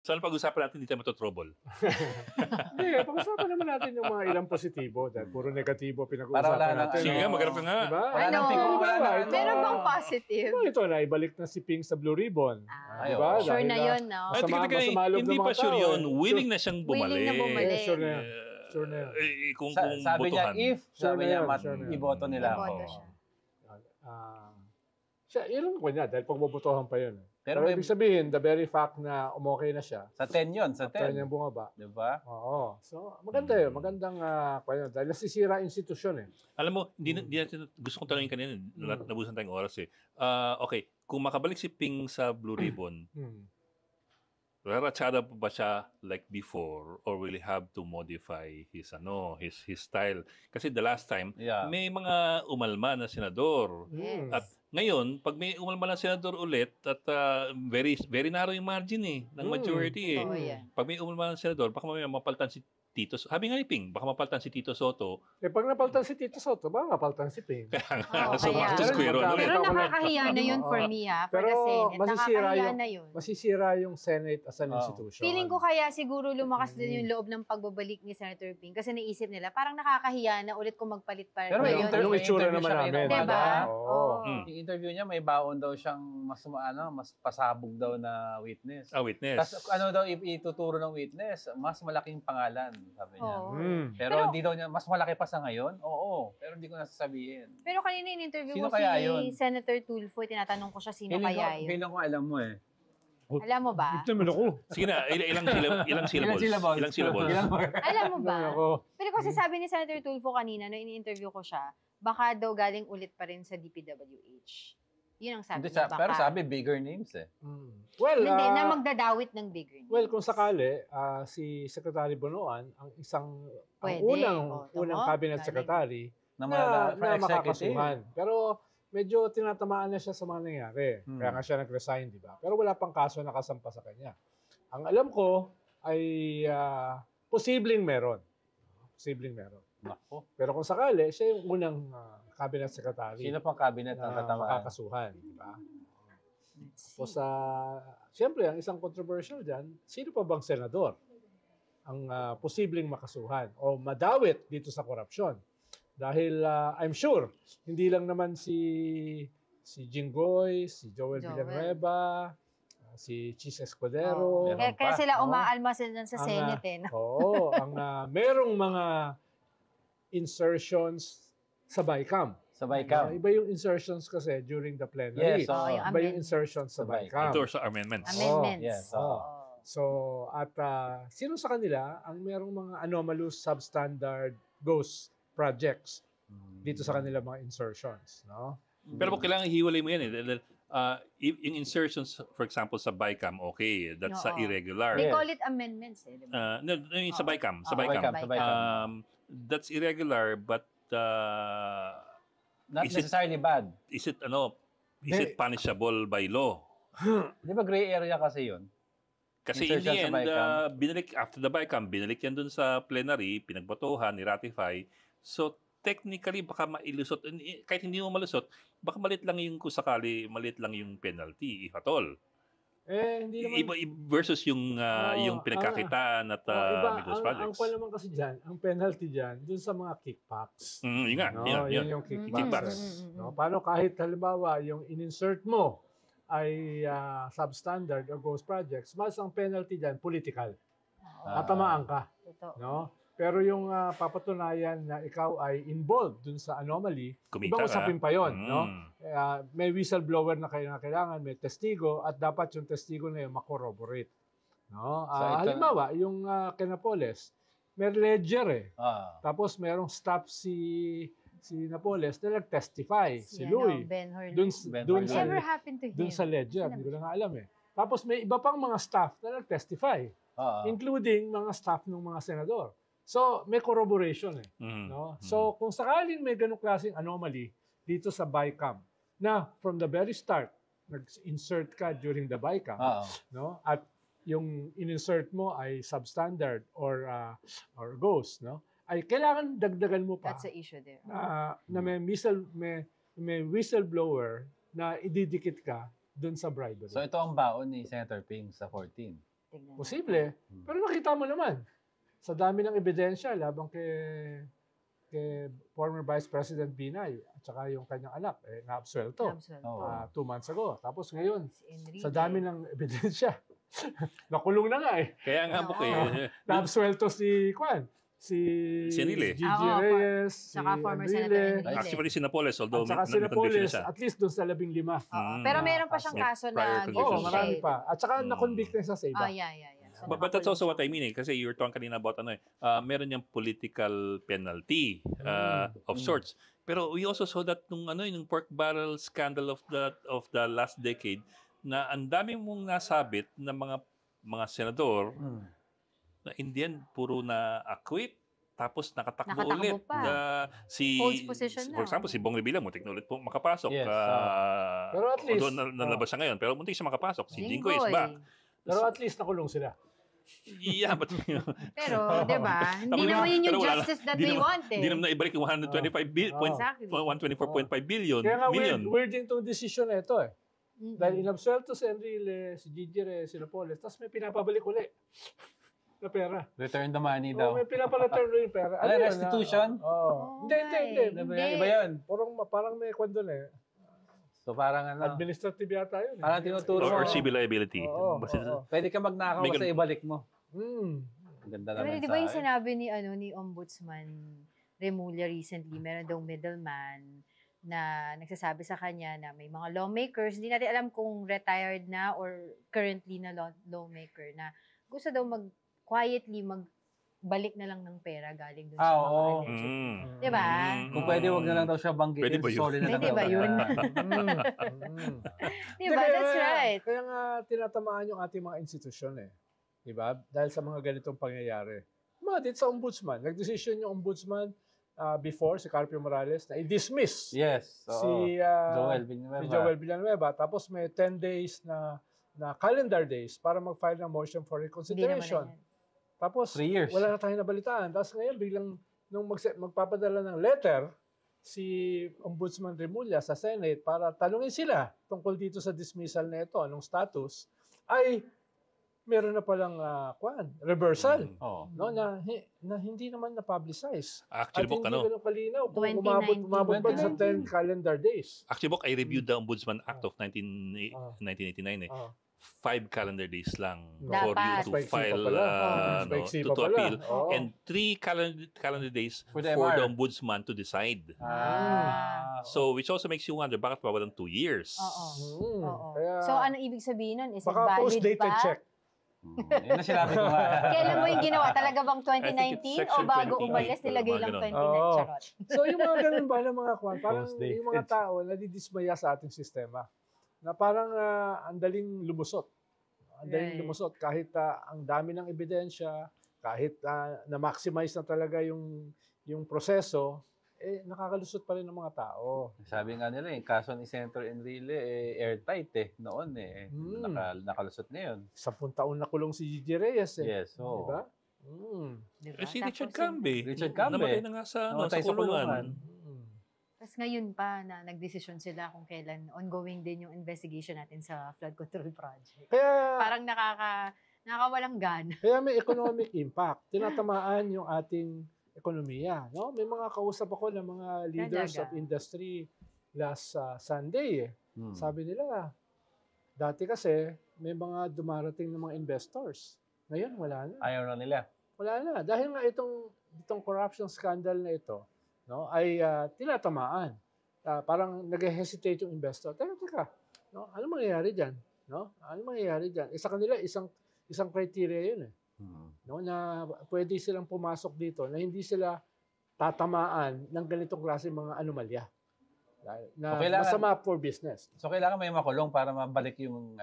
So, ano pag-usapan natin, hindi tayo matotrouble? Hindi, pag-usapan naman natin yung mga ilang positibo. Dahil puro negatibo pinag-uusapan Para wala natin. Sige nga, maghanap ka nga. Diba? Wala nang pick, wala na. Meron bang positive? Ito, naibalik na si Pink sa Blue Ribbon. Diba? Sure na yun, no? Ay, hindi pa sure yun. Willing na siyang bumalik. Willing na bumalik. Sure na yan. Sure na yan. Kung Sabi niya, botohan. sabi niya, sure na yan. iboto nila ako. Iboto siya. Siya, ilan ko niya, dahil pagbobotohan pa yun. Pero ibig sabihin, the very fact na umokay na siya, sa 10 yun, sa 10. after niyang bumaba. Diba? Oo. So, maganda yun. Magandang, dahil nasisira institusyon eh. Alam mo, hindi natin, gusto kong tanongin kanina, nabusan tayong oras eh. Okay, kung makabalik si Ping sa Blue Ribbon, raratsada pa ba siya like before or will he have to modify his style? Kasi the last time, may mga umalma na senador. Yes. At ngayon, pag may umalma na senador ulit at very very narrow yung margin ng majority eh. Oh, yeah. Pag may umalma na senador, baka may mapalitan si Tito. Sabi nga ni Ping, baka mapalitan si Tito Soto. Pag napalitan si Tito Soto, baka mapalitan si Ping. So, back to square one ulit. Pero nakakahiya na yun for me, for the Senate. Nakakahiya na yun. Masisira yung Senate as an institution. Feeling ko kaya siguro lumakas din yung loob ng pagbabalik ni Senator Ping kasi naisip nila, parang nakakahiya na ulit kung magpalit pa rin. Pero yung itsura naman namin. Diba? Yung interview niya, may baon daw siyang mas pasabog daw na witness. Witness. Tapos ituturo ng witness, mas malaking pangalan, sabi niya. Pero hindi daw niya, mas malaki pa sa ngayon? Oo, pero hindi ko nasasabihin. Pero kanina in interview Sino ko si yun? Senator Tulfo, tinatanong ko siya sino kaya yun. Feeling ko alam mo eh. Alam mo ba? Ito naman ako. Sige na, ilang syllables? Ilang syllables? Alam mo ba? Pero kasi sabi ni Senator Tulfo kanina, nung in-interview ko siya, baka daw galing ulit pa rin sa DPWH. Yun ang sabi niya. Pero sabi, bigger names eh. Well, hindi, na magdadawit ng bigger names. Well, kung sakali, si Secretary Bonoan, ang unang cabinet secretary na makakasuhan. Pero medyo tinatamaan na siya sa mga nangyari. Kaya nga siya nag-resign, di ba? Pero wala pang kaso nakasampa sa kanya. Ang alam ko ay posibleng meron. Posibleng meron. Pero kung sakali, siya yung unang cabinet secretary. Sino pang cabinet ang makakasuhan, di ba? Tapos, siyempre, ang isang controversial dyan, sino pa bang senador ang posibleng makasuhan o madawit dito sa korupsyon? Dahil I'm sure, hindi lang naman si Jinggoy, si Joel Villanueva, si Chis Escudero. Kaya sila umaalma sila sa Senate. Oo, merong mga insertions sa BICAM. Sa BICAM. Iba yung insertions kasi during the plenary. Yes. Iba yung insertions sa BICAM. Ito sa amendments. Amendments. Yes. So, at sino sa kanila ang merong mga anomalous, substandard, ghost projects dito sa kanila mga insertions, no? Pero kailangan hiwalay mo yan eh. Yung insertions, for example, sa BICAM, okay, that's irregular. They call it amendments eh, diba? Sa BICAM. That's irregular, but not necessarily bad. Is it punishable by law? Di ba gray area kasi yun? Kasi in the end, after the BICAM, binalik yan dun sa plenary, pinagbotohan, ni-ratify. So, technically, baka mailusot. Kahit hindi mo malusot, baka malit lang yung kusakali, malit lang yung penalty, if at all. Hindi naman. Versus yung pinagkakitaan at Migos projects. Ang naman kasi dyan, ang penalty dyan, dun sa mga kickbacks. Yun nga. Yun yung kickbacks. No? Paano kahit halimbawa, yung in-insert mo ay substandard or ghost projects, mas ang penalty dyan, political. Tatamaan ka. No? Pero yung papatunayan na ikaw ay involved dun sa anomaly, ibang usapin pa yun. No? May whistleblower na kailangan, may testigo, at dapat yung testigo na yun makorroborate. No? Halimbawa, yung Napoles, may ledger eh. Tapos merong staff si Napoles na nag-testify. Si Louie. Never happened to him. Dun sa ledger. Hindi ko lang alam eh. Tapos may iba pang mga staff na nag-testify. Including mga staff ng mga senador. So, may corroboration eh. No? So, kung sakaling may ganong klaseng anomaly dito sa BICAM, na from the very start, nag-insert ka during the BICAM, no? At yung in-insert mo ay substandard or ghost, no? Ay kailangan dagdagan mo pa. That's the issue there. Na may whistleblower na ididikit ka dun sa bribery. So, ito ang baon ni Senator Ping sa 14. Posible. Pero nakita mo naman, sa dami ng ebidensya labang kay former Vice President Binay at saka yung kanyang anak, na-absuelto 2 months ago. Tapos ngayon, sa dami ng ebidensya, nakulong na nga eh. Kaya nga po Na-absuelto si Enrile. Gigi Reyes, saka si former Enrile. Senator Enrile. Actually, si Napoles, although At saka si Napoles, at least doon sa 15. Pero meron pa siyang kaso na convictions. Marami pa. At saka na-convict na siya sa iba. Yeah. So, But that's also what I mean kasi you were talking kanina about meron niyang political penalty of sorts. Pero we also saw that nung pork barrel scandal of the last decade na ang dami mong nasabit na mga senador na in the end puro na acquit tapos nakatakbo ulit. Holds position For example, si Bong Revilla muntik na ulit po makapasok. Yes, pero at least nalabas siya ngayon pero muntik siya makapasok. Si Jinggoy is back. Pero at least nakulong sila. Yeah, but pero, di ba? Hindi naman yun yung justice that we want eh. Hindi naman naibalik yung 124.5 billion. Kaya nga weird din itong decision na ito eh. Dahil inabsuelto si Enrile, si Gigi Reyes, si Napoles, tapos may pinapabalik uli na pera. Return the money daw. May pinapareturn uli yung pera. Restitution? Hindi. Iba yun. Parang may kwento na eh. So parang administrative yata yun. Parang tinuturo or civil liability. Pwede ka magnakaw sa ibalik mo. Ganda naman pero di ba yung sinabi ni Ombudsman Remulla recently, meron daw middleman na nagsasabi sa kanya na may mga lawmakers, hindi natin alam kung retired na or currently na lawmaker na gusto daw quietly magbalik na lang ng pera galing dun sa mga alleged. Diba? Kung pwede, wag na lang daw siya banggitin. Pwede ba yun? Pwede ba yun? Diba? That's right. Kaya nga tinatamaan yung ating mga institusyon eh. Diba? Dahil sa mga ganitong pangyayari. Dito sa ombudsman. Nag-decision yung ombudsman before, si Carpio Morales, na i-dismiss si Joel Villanueva. Tapos may 10 days na calendar days para mag-file ng motion for reconsideration. Tapos, 3 years. Wala na tayong nabalitaan. Tapos ngayon, biglang, nung magpapadala ng letter, si Ombudsman Remulla sa Senate para tanungin sila tungkol dito sa dismissal na ito, anong status, ay meron na palang reversal. No, na hindi naman na-publicize. Actually, at hindi ganun kalinaw kung umabot pa sa 10 calendar days. Actually, I reviewed the Ombudsman Act of 1989 eh. 5 calendar days lang for you to file to appeal and 3 calendar days for the ombudsman to decide. So which also makes you wonder bakit pa walang 2 years. So ano ibig sabihin nun? Is it baka valid post-dated pa? check. Yun na sinabi ko nga. Kailan mo yung ginawa? Talaga bang 2019 o bago umalis nilagay lang 2019? Charot. So yung mga ganun ba ng mga kwan, parang yung mga tao nadidismaya sa ating sistema na parang ang daling lumusot. Ang daling lumusot kahit ang dami ng ebidensya, kahit na-maximize na talaga yung proseso, nakakalusot pa rin ng mga tao. Sabi nga nila, yung kaso ni Senator Enrile, airtight noon nakalusot na yun. 10 taon na kulong si Gigi Reyes Yes, diba? Si Richard Cambe. Namatay na nga sa kulungan. Tapos ngayon pa na nagdesisyon sila kung kailan ongoing din yung investigation natin sa flood control project. Kaya, parang nakakawalang gana. Kaya may economic impact. Tinatamaan yung ating ekonomiya. No? May mga kausap ako ng mga leaders of industry last Sunday. Sabi nila, dati kasi may mga dumarating ng mga investors. Ngayon, wala na. Ayaw na nila. Wala na. Dahil nga itong corruption scandal na ito, no, ay tinatamaan. Parang nag-hesitate yung investor. Teka, no? Ano mangyayari diyan? No? Ano mangyayari diyan? Sa kanila isang criteria 'yun eh. No, na pwede silang pumasok dito na hindi sila tatamaan ng ganitong klase mga anomalya. Na masama for business. So kailangan may makulong para mabalik yung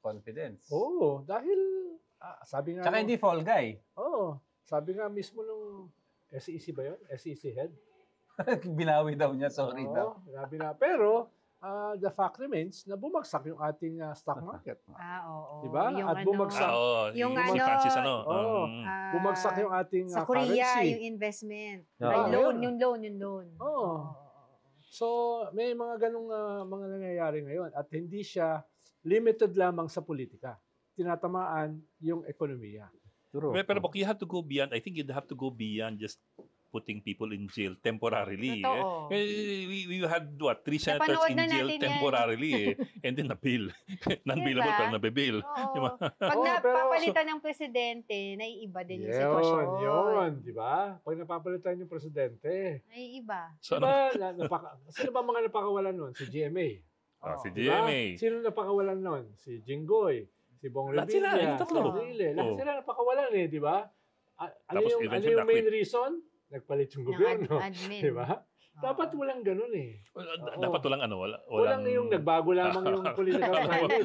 confidence. Oo, dahil sabi nga Tsaka hindi fall guy. Oo, sabi nga mismo nung SEC ba 'yun? SEC head. Binawi daw niya, sorry daw. Grabe na. Pero, the fact remains na bumagsak yung ating stock market. Oo. Diba? At bumagsak. Yung Francis, bumagsak yung ating sa Korea, currency. yung investment. Yung loan. So, may mga ganong mga nangyayari ngayon at hindi siya limited lamang sa politika. tinatamaan yung ekonomiya. True. Pero you have to go beyond. I think you'd have to go beyond just putting people in jail temporarily. Totoo. We had what, 3 senators Napanood in na jail natin yan. temporarily and then na-bail. Non-bailable Diba? pero nabe-bail. Oo. Pag Oo, pero- napapalitan ng presidente, naiiba din yung sitwasyon. Yun, di ba? Pag napapalitan yung presidente. Naiiba. So, Diba, sino ba mga napakawalan nun? Si GMA. si Diba? GMA. Sino napakawalan nun? Si Jinggoy, si Bong Lahat sila, Revilla, yung tatlo. si Enrile. Lahat Oo. sila napakawalan di ba? Ano Tapos yung eventually main na-quit. reason? Nagpalit yung Ng gobyerno. admin. Di ba? Dapat walang ganun Dapat walang Walang yung nagbago lamang yung political climate.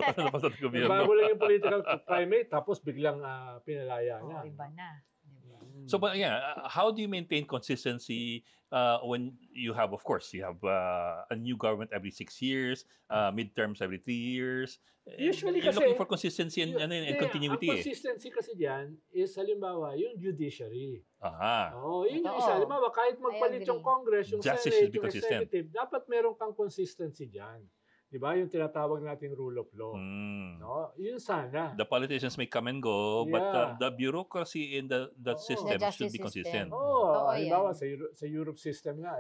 Nagbago lang yung political climate tapos biglang pinalaya Oo, niya. iba na. So, but yeah, how do you maintain consistency when you have, of course, you have a new government every 6 years, midterms every 3 years. Usually You're kasi, looking for consistency and continuity. Ang consistency kasi diyan is halimbawa yung judiciary. Aha. Yun yung Oo. isa. Halimbawa, kahit magpalit agree. yung Congress, yung Justice Senate, should be yung consistent. Executive, dapat meron kang consistency diyan. Di ba? Yung tinatawag nating rule of law. Mm. No? Yun sana. The politicians may come and go, but Yeah. the bureaucracy in the Oo. system The justice should be consistent. system. Oo, Totoo halimbawa yan. sa Europe system nga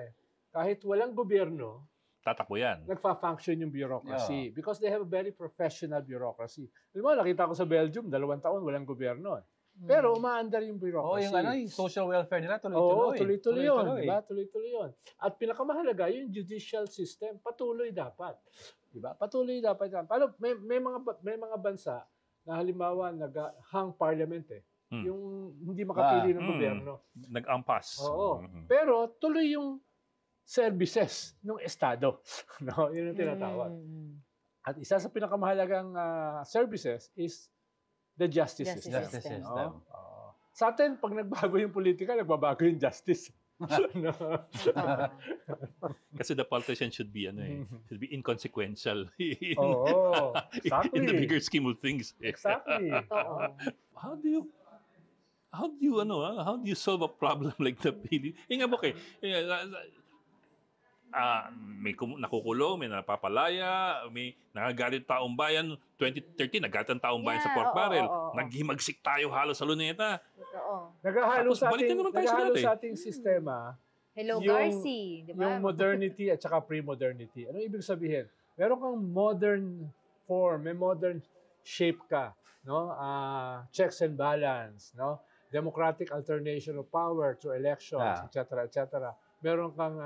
kahit walang gobyerno, Tatakbo yan. nagfa-function yung bureaucracy because they have a very professional bureaucracy. Halimbawa, nakita ko sa Belgium, 2 taon walang gobyerno. Pero umaandar yung bureaucracy. Yung social welfare nila, Oo, tuloy-tuloy. tuloy-tuloy yun. Diba? Tuloy-tuloy yun. At pinakamahalaga, yung judicial system, patuloy dapat. Diba? Patuloy dapat yan. Paano, may mga bansa na halimbawa nag-hang parliament yung hindi makapili ng gobyerno. Nag-ampas. Oo. Mhm. Pero tuloy yung services ng Estado. No? Yun ang tinatawag. At isa sa pinakamahalagang services is the justice Justice system. Justice system. system. Oo. Sa atin, pag nagbago yung politika, nagbabago yung justice. No? Kasi the politician should be should be inconsequential Oo. Exactly. in the bigger scheme of things. Exactly. Oo. How do you solve a problem like the Philippines? May nakukulong, may napapalaya, may nagagalit taong bayan. 2013, nagalit ang taong bayan sa Pork Barrel. Naghimagsik tayo halos sa luneta. Totoo. Naghahalo Tapos balikan naman tayo sa dati. sa ating sistema Hello, Yung- Garci. Di ba? yung modernity at saka pre-modernity. Ano ibig sabihin? Meron kang modern form, may modern shape ka, no? Checks and balance, no? Democratic alternation of power through elections, etc., etc. Meron kang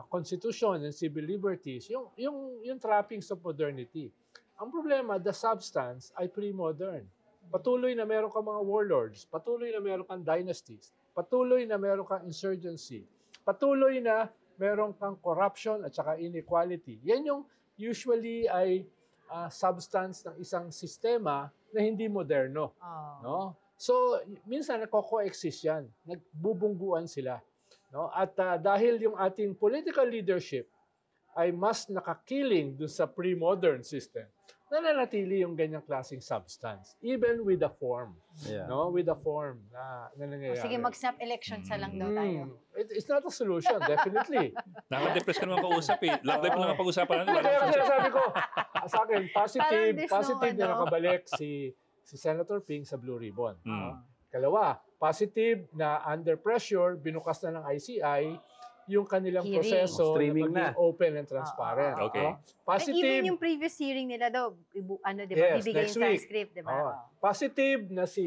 constitution and civil liberties, yung trappings of modernity. Ang problema, the substance ay pre-modern. Patuloy na meron kang mga warlords, patuloy na meron kang dynasties, patuloy na meron kang insurgency, patuloy na meron kang corruption at saka inequality. Yan yung usually ay substance ng isang sistema na hindi moderno. No? So, minsan nagko-coexist yan. Nagbubungguan sila. No? At dahil yung ating political leadership ay mas nakakiling dun sa pre-modern system, nananatili yung ganyang klaseng substance, even with the form. Yeah. No? With the form na nangyayari. Sige, mag-snap elections na lang daw tayo. It's not a solution, definitely. Nakaka-depress ka naman kausap Love life lang ang pag-usapan natin. Kaya sinasabi ko, sa akin, Parang there's positive no, na nakabalik si Senator Ping sa Blue Ribbon. Mm. Kalawa, positive na under pressure, binukas na ng ICI yung kanilang Hearing. proseso Streaming na maging open and transparent. Okay. Positive, Even yung previous hearing nila daw, di ba? Yes, Bibigay next yung week. transcript, di ba? positive na si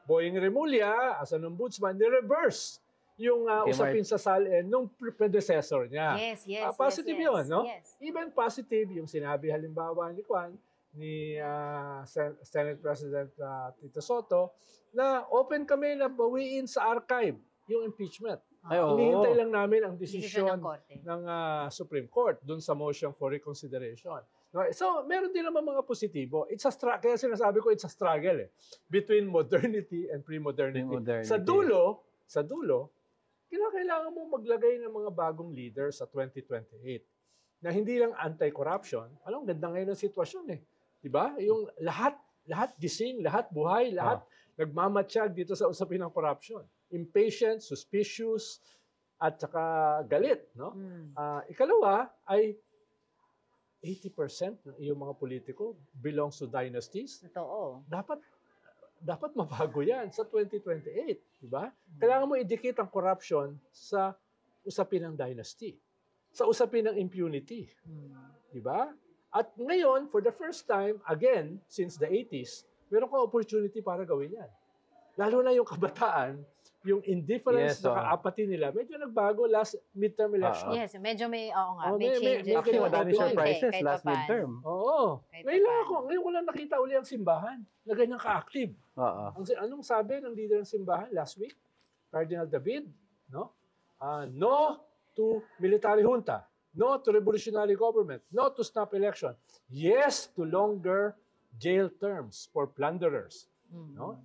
Boying Remulla as an ombudsman, ni-reverse yung usapin sa SALN nung predecessor niya. Yes. Positive yun, no? Yes. Even positive, yung sinabi halimbawa ni Senate President Tito Soto, na open kami na bawiin sa archive yung impeachment. Hinihintay lang namin ang Desisyon desisyon ng korte. ng Supreme Court dun sa motion for reconsideration. No? So, meron din naman mga positibo. Kaya sinasabi ko, it's a struggle between modernity and pre-modernity. Sa dulo, kailangan mo maglagay ng mga bagong leader sa 2028 na hindi lang anti-corruption. Alam, ganda ngayon ang sitwasyon Diba? Yung lahat gising, lahat buhay, lahat nagmamatsyag dito sa usapin ng corruption. Impatient, suspicious, at saka galit. No? Ikalawa ay 80% ng iyong mga politiko belongs to dynasties. Totoo. Dapat mabago yan sa 2028, di ba? Kailangan mo idikit ang corruption sa usapin ng dynasty, sa usapin ng impunity, di ba? At ngayon, for the first time, again, since the 80s, meron kang opportunity para gawin yan. Lalo na yung kabataan, yung indifference na kaapati nila, medyo nagbago last midterm election. Yes, medyo may, may changes. Actually, madami surprises last midterm. Oo. Ngayon ko lang nakita uli ang simbahan na ganyan ka-active. Anong sabi ng leader ng simbahan last week? Cardinal David, no? No to military junta. No to revolutionary government. No to snap election. Yes to longer jail terms for plunderers. No?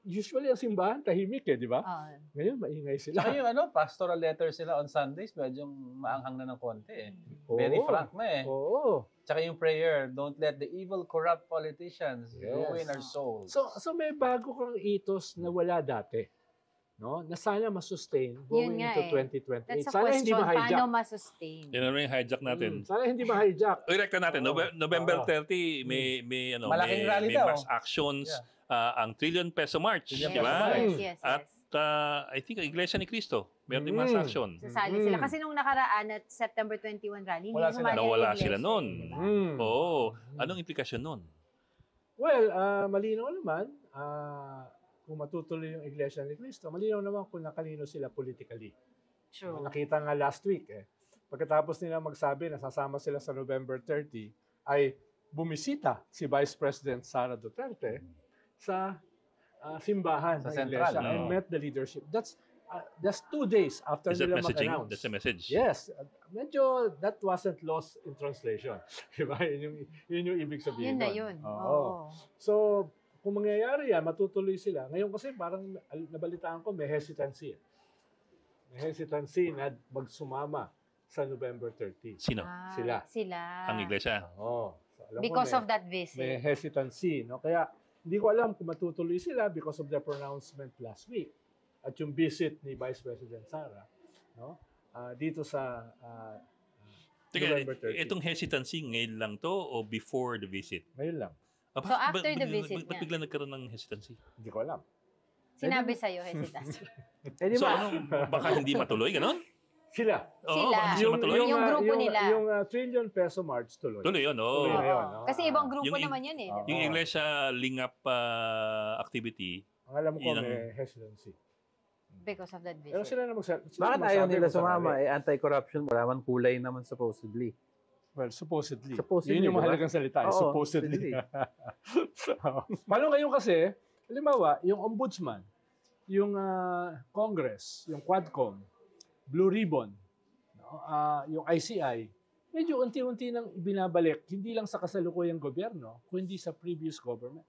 Usually ang simbahan tahimik di ba? Ngayon maingay sila. Yung pastoral letter sila on Sundays, medyo maanghang na ng konti Very frank na Oo. Tsaka yung prayer, don't let the evil corrupt politicians ruin our souls. So may bago kang ethos na wala dati. No? Na sana ma-sustain going into 2028. That's a sana question, hindi ma-hijack. paano ma-sustain? Yan na rin hijack natin. Sana hindi ma-hijack. Direkta natin. November 30, may malaking rally may daw. mass actions. Ang Trillion Peso March, Trillion di ba? Peso Yes. At I think ang Iglesia ni Cristo, meron din mass action. Sasali sila. Kasi nung nakaraan at September 21 rally, hindi sumali ang Nawala iglesia, sila nun. diba? Oo. Anong implikasyon nun? Well, malinaw naman, kung matutuloy yung Iglesia ni Cristo, malinaw naman kung nakalino sila politically. True. Nakita nga last week Pagkatapos nila magsabi na sasama sila sa November 30, ay bumisita si Vice President Sara Duterte sa simbahan Sa ng Central, Iglesia and met the leadership. That's 2 days after Is that nila messaging? mag-announce. That's a message. Yes. Medyo that wasn't lost in translation. Diba? Yun yung ibig sabihin. Yun na nun. yun. Oo. So, kung mangyayari yan, matutuloy sila. Ngayon kasi parang nabalitaan ko, may hesitancy. May hesitancy na magsumama sa November 30. Sino? Sila. Ang Iglesia. Oo. So, alam Because ko, of that visit. may hesitancy. No? Kaya hindi ko alam kung matutuloy sila because of their pronouncement last week. At yung visit ni Vice President Sara dito sa November 30. Itong hesitancy ngayon lang to o before the visit? Ngayon lang. So after the visit Ba't bigla nagkaroon ng hesitancy? Hindi ko alam. Sinabi sa'yo, hesitancy. So baka hindi matuloy, ganon? Sila. Oo, Sila. baka hindi siya matuloy. Yung grupo nila. Yung Trillion Peso March tuloy. Tuloy yun, Tuloy oo. na yun, Kasi ibang grupo Yung- naman yun diba? Yung Iglesia Lingap activity, Ang alam ko Yun ang- may hesitancy. Because of that Pero visit. sila na Bakit ayaw nila sumama? Anti-corruption, wala man kulay naman supposedly. Well, supposedly. Supposedly, Yun yung diba? mahalagang salita. Oo, Supposedly. Paano ngayon kasi, halimbawa, yung ombudsman, yung Congress, yung Quadcom, Blue Ribbon, yung ICI, medyo unti-unti nang binabalik, hindi lang sa kasalukuyang gobyerno, kundi sa previous government.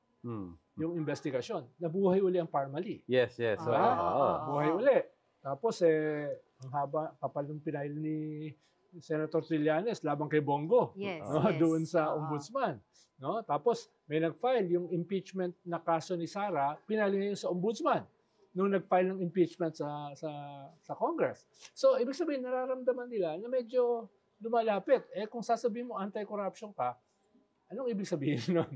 Yung investigasyon. Nabuhay uli ang Parmali. Yes. Buhay uli. Tapos, ang haba, kapal ng pinail ni Senator Trillanes labang kay Bongo. Yes, Doon sa Oo. ombudsman. No? Tapos, may nag-file yung impeachment na kaso ni Sara, pinali niya yun sa ombudsman nung nag-file ng impeachment sa Congress. So, ibig sabihin, nararamdaman nila na medyo lumalapit. Kung sasabihin mo anti-corruption ka, anong ibig sabihin nun?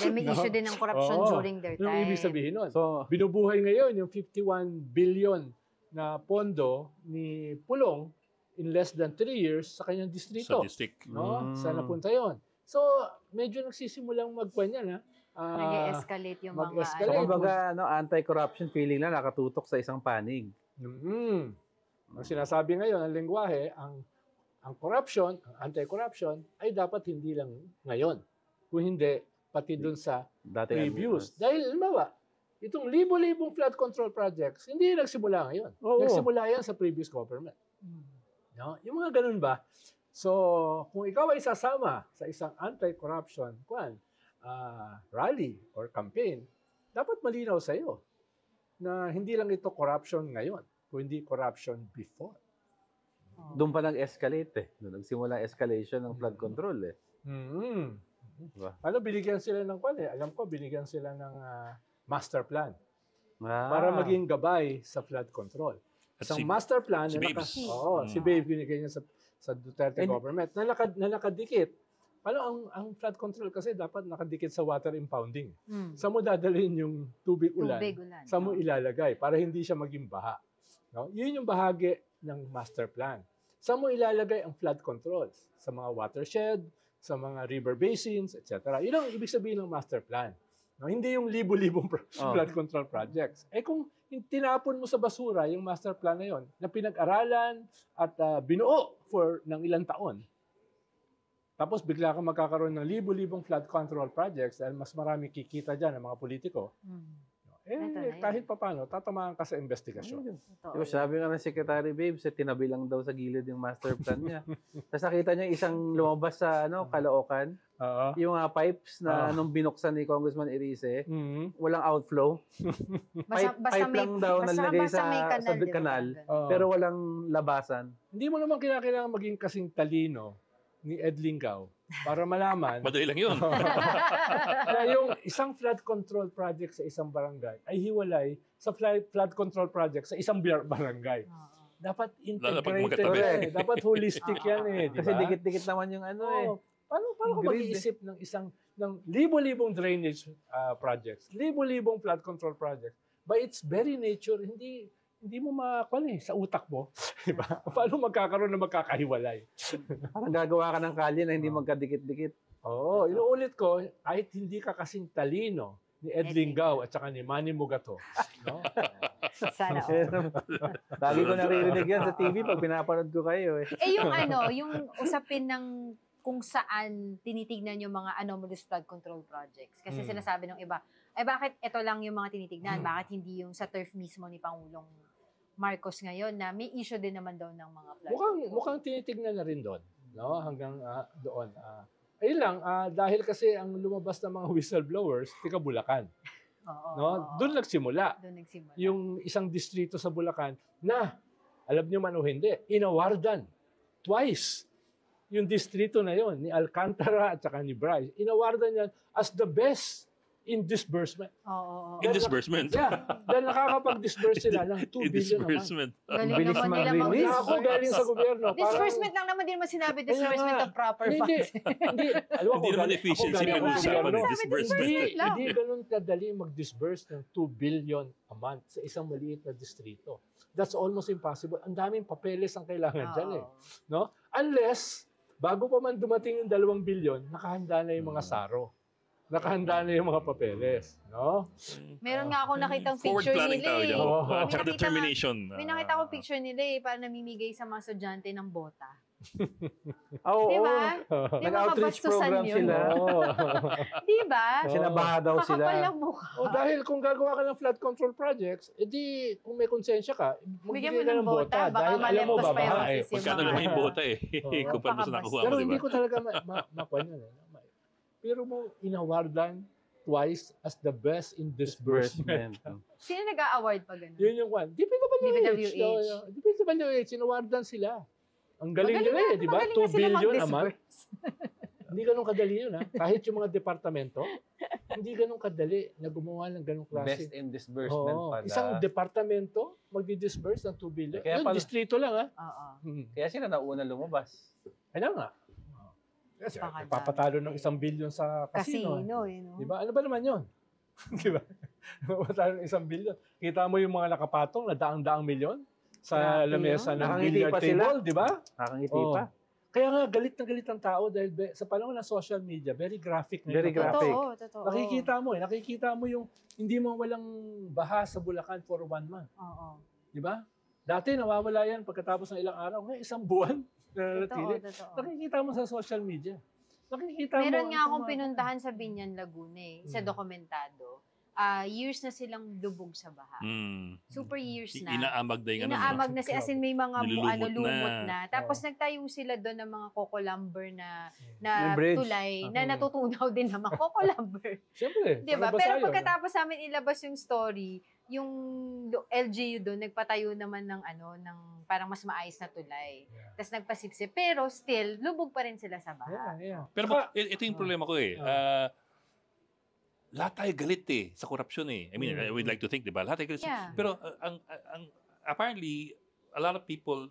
Then may issue din ng corruption Oo. during their time. Anong ibig sabihin nun? So, Binubuhay ngayon yung 51 billion na pondo ni Pulong in less than 3 years sa kanyang distrito. sa district. No? Saan napunta yon? So, medyo nagsisimulang magpanyan. Nag-escalate yung mga mag-escalate. so kumbaga, anti-corruption feeling lang nakatutok sa isang panig. Ang sinasabi ngayon, ang lengguwahe, ang corruption, ang anti-corruption, ay dapat hindi lang ngayon. Kung hindi, pati dun sa Dati previous. Dahil, halimbawa, itong libo-libong flood control projects, hindi nagsimula ngayon. Oo. Nagsimula yan sa previous government. No? Yung mga ganun ba? So, kung ikaw ay sasama sa isang anti-corruption rally or campaign, dapat malinaw sa iyo na hindi lang ito corruption ngayon, kundi corruption before. Doon pa nag-escalate Doon nagsimula ang escalation ng flood control Diba? Ano, binigyan sila ng alam ko, binigyan sila ng master plan Ah. para maging gabay sa flood control. At Isang si- master plan si na Babes. si Babe binigay niya sa Duterte And- government na nakadikit Paano ang flood control kasi dapat nakadikit sa water impounding. Mm. Saan mo dadalhin yung tubig ulan? Tubig ulan. Saan mo ilalagay para hindi siya maging baha? No? Yun yung bahagi ng master plan. Saan mo ilalagay ang flood controls? Sa mga watershed, sa mga river basins, etc. Yun ang ibig sabihin ng master plan. No? Hindi yung libo-libong flood control projects. Kung tinapon mo sa basura yung master plan na yon na pinag-aralan at binuo ng ilang taon, tapos bigla kang magkakaroon ng libo-libong flood control projects dahil mas marami kikita dyan ng mga politiko. Kahit papano, tatamaan ka sa investigasyon. Diba, sabi nga ng Secretary Babes, tinabi lang daw sa gilid yung master plan niya. Tapos nakita niya isang lumabas sa Caloocan, yung pipes na nung binuksan ni Congressman Erice, walang outflow. Pipe lang daw nalagay sa kanal, pero walang labasan. Hindi mo naman kailangan maging kasing talino ni Ed Lingaw para malaman madali lang yun. na yung isang flood control project sa isang barangay ay hiwalay sa flood control project sa isang barangay. Dapat integrated. Dapat holistic yan diba? Kasi dikit-dikit naman yung Paano ka mag-iisip ng libo-libong drainage projects, libo-libong flood control projects? By its very nature, hindi mo sa utak mo. Diba? Paano magkakaroon na magkakahiwalay? Parang gagawa ka ng kalye na hindi magkadikit-dikit. Oo, inuulit ko, kahit hindi ka kasing talino ni Ed Lingaw at saka ni Manny Mugato. No? Sana. Lagi ko naririnig yan sa TV pag pinapanood ko kayo. Yung usapin ng kung saan tinitignan yung mga anomalous flood control projects. Kasi sinasabi ng iba, bakit ito lang yung mga tinitignan? Bakit hindi yung sa turf mismo ni Pangulong Marcos ngayon na may issue din naman daw ng mga flood control? Mukhang tinitignan na rin doon. No? Hanggang doon. Ayun lang, dahil kasi ang lumabas ng mga whistleblowers, tika Bulacan. No? Doon nagsimula. Yung isang distrito sa Bulacan na, alam niyo man o hindi, inawardan twice yung distrito na yon ni Alcantara at saka ni Bryce. Inawardan yan as the best in disbursement. In disbursement? Yeah. Dahil nakakapag-disburse sila ng 2 billion naman. Galing naman nila mag-disburse. Ako galing sa gobyerno. Disbursement lang naman din naman sinabi, disbursement of proper funds. Hindi naman efficiency pag-usapan ng disbursement. Hindi ganun kadali mag-disburse ng 2 billion a month sa isang maliit na distrito. That's almost impossible. Ang daming papeles ang kailangan dyan No? Unless, bago pa man dumating yung 2 billion, nakahanda na yung mga saro. Nakahanda na yung mga papeles, no? Meron nga ako nakitang picture nila Tsaka determination. May nakita ko picture nila para namimigay sa mga estudyante ng bota. Diba? Nag-outreach program sila. Diba? Kasi nabaha daw sila. Kakapalang mukha. Dahil kung gagawa ka ng flood control projects, edi kung may konsensya ka, magbigay ka ng bota. Dahil alam mo, babaha Magkano naman yung bota Kumpara mo sa nakuha mo, pero hindi ko talaga makuha yun. Pero mo inawardan twice as the best in disbursement. Sino nag-a-award pa ganun? Yun yung one. DPWH. DPWH, inawardan sila. Ang galing nila di ba? 2 billion a month. Hindi ganun kadali yun, Kahit yung mga departamento, hindi ganun kadali na gumawa ng ganung klase. Best in disbursement pala. Isang departamento magdi-disburse ng 2 billion. Yun, distrito lang, Kaya sila nauna lumabas. Kaya nga. Kasi papatalo ng 1 billion sa casino. Di ba? Ano ba naman yun? Di ba? Papatalo ng 1 billion. Kita mo yung mga nakapatong na daang-daang milyon sa lamesa ng billiard table, di ba? Nakangiti pa. Kaya nga, galit na galit ang tao dahil sa panahon ng social media, very graphic. Very graphic. Totoo. Nakikita mo yung hindi mo walang baha sa Bulacan for 1 month. Di ba? Dati nawawala yan pagkatapos ng ilang araw. Ngayon, 1 buwan. Totoo. Nakikita mo sa social media. Meron nga akong pinuntahan sa Binyan, Laguna sa dokumentado. Years na silang lubog sa baha. Super years na. Inaamag na yung Inaamag na as in may mga lumot na. Tapos nagtayo sila doon ng mga coco lumber na tulay na natutunaw din naman. Coco lumber. Siyempre. Diba? Pero pagkatapos namin ilabas yung story, yung LGU doon, nagpatayo naman ng parang mas maayos na tulay. Tapos nagpasipsip. Pero still, lubog pa rin sila sa baha. Pero ito yung problema ko lahat tayo galit sa korupsyon I mean, I would like to think, diba? Lahat tayo galit. Pero apparently, a lot of people